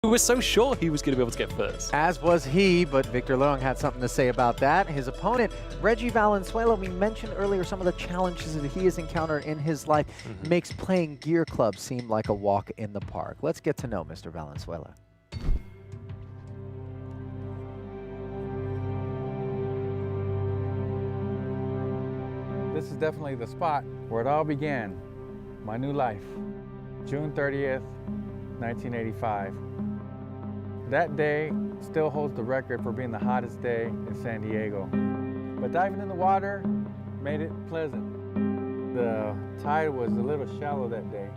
We were so sure he was going to be able to get first. As was he, but Victor Leung had something to say about that. His opponent, Reggie Valenzuela, we mentioned earlier some of the challenges that he has encountered in his life, makes playing Gear Club seem like a walk in the park. Let's get to know Mr. Valenzuela. This is definitely the spot where it all began, my new life. June 30th, 1985. That day still holds the record for being the hottest day in San Diego. But diving in the water made it pleasant. The tide was a little shallow that day.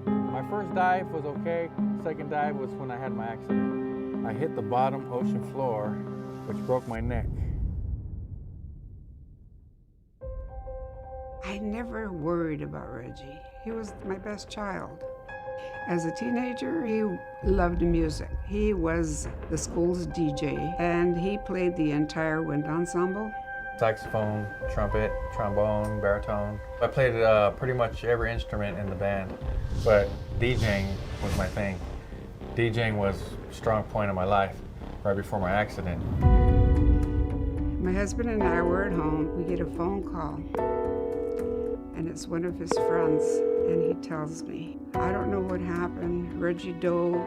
My first dive was okay. Second dive was when I had my accident. I hit the bottom ocean floor, which broke my neck. I never worried about Reggie. He was my best child. As a teenager, he loved music. He was the school's DJ, and he played the entire wind ensemble. Saxophone, trumpet, trombone, baritone. I played pretty much every instrument in the band, but DJing was my thing. DJing was a strong point in my life right before my accident. My husband and I were at home. We get a phone call, and it's one of his friends, and he tells me, I don't know what happened. Reggie dove,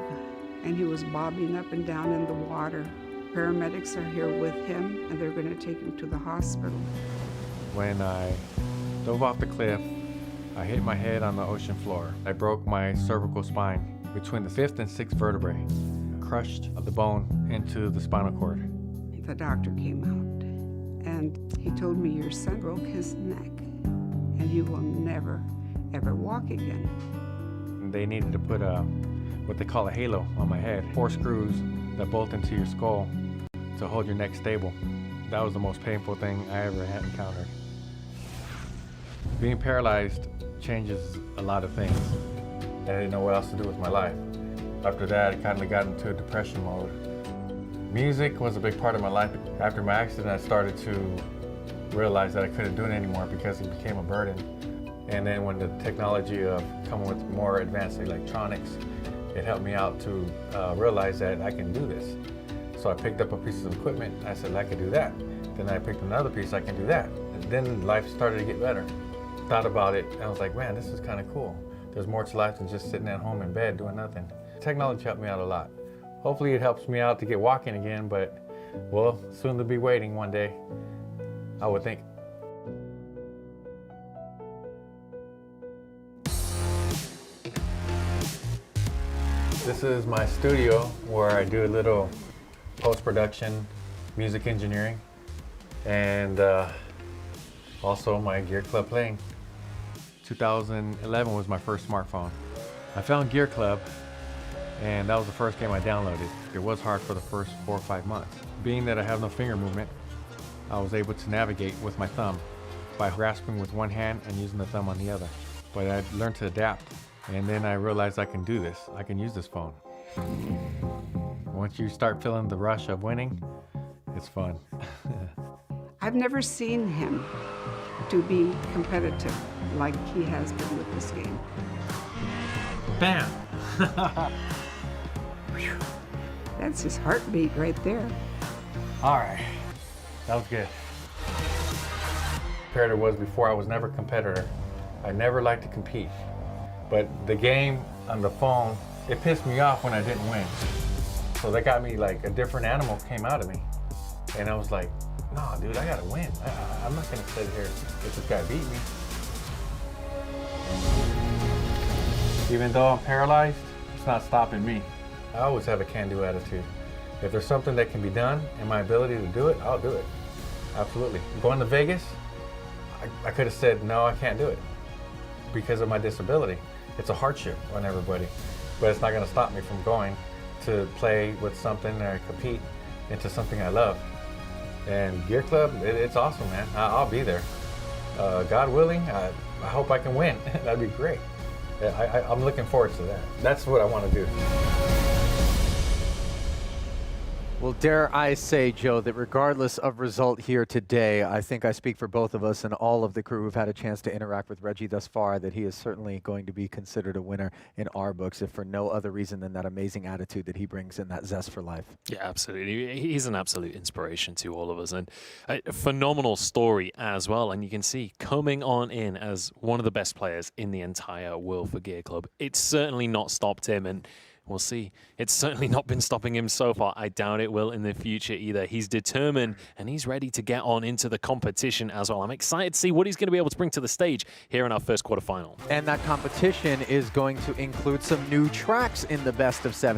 and he was bobbing up and down in the water. Paramedics are here with him, and they're going to take him to the hospital. When I dove off the cliff, I hit my head on the ocean floor. I broke my cervical spine between the 5th and 6th vertebrae, crushed the bone into the spinal cord. The doctor came out, and he told me, your son broke his neck, and he will never, ever walk again. They needed to put what they call a halo on my head, 4 screws that bolt into your skull to hold your neck stable. That was the most painful thing I ever had encountered. Being paralyzed changes a lot of things. I didn't know what else to do with my life. After that, I kind of got into a depression mode. Music was a big part of my life. After my accident, I started to realize that I couldn't do it anymore because it became a burden. And then when the technology of coming with more advanced electronics, it helped me out to realize that I can do this. So I picked up a piece of equipment, I said I could do that. Then I picked another piece, I can do that. And then life started to get better. Thought about it, and I was like, man, this is kind of cool. There's more to life than just sitting at home in bed doing nothing. Technology helped me out a lot. Hopefully it helps me out to get walking again, but well, soon to be waiting one day, I would think. This is my studio where I do a little post-production, music engineering, and also my Gear Club playing. 2011 was my first smartphone. I found Gear Club, and that was the first game I downloaded. It was hard for the first 4 or 5 months. Being that I have no finger movement, I was able to navigate with my thumb by grasping with one hand and using the thumb on the other. But I learned to adapt. And then I realized I can do this. I can use this phone. Once you start feeling the rush of winning, it's fun. I've never seen him to be competitive like he has been with this game. Bam! That's his heartbeat right there. All right, that was good. Competitor was before. I was never a competitor. I never liked to compete. But the game on the phone, it pissed me off when I didn't win. So that got me like a different animal came out of me. And I was like, no, dude, I gotta win. I'm not gonna sit here if this guy beat me. Even though I'm paralyzed, it's not stopping me. I always have a can-do attitude. If there's something that can be done and my ability to do it, I'll do it. Absolutely. Going to Vegas, I could have said, no, I can't do it because of my disability. It's a hardship on everybody, but it's not going to stop me from going to play with something or compete into something I love. And Gear Club, it's awesome, man. I'll be there. God willing, I hope I can win. That'd be great. I'm looking forward to that. That's what I want to do. Well, Well, dare I say, Joe, that regardless of result here today, I think I speak for both of us and all of the crew who've had a chance to interact with Reggie thus far, that he is certainly going to be considered a winner in our books, if for no other reason than that amazing attitude that he brings and that zest for life. Yeah, absolutely. He's an absolute inspiration to all of us, and a phenomenal story as well. And you can see coming on in as one of the best players in the entire world for Gear Club. It's certainly not stopped him, and we'll see. It's certainly not been stopping him so far. I doubt it will in the future either. He's determined and he's ready to get on into the competition as well. I'm excited to see what he's going to be able to bring to the stage here in our first quarterfinal. And that competition is going to include some new tracks in the best of 7.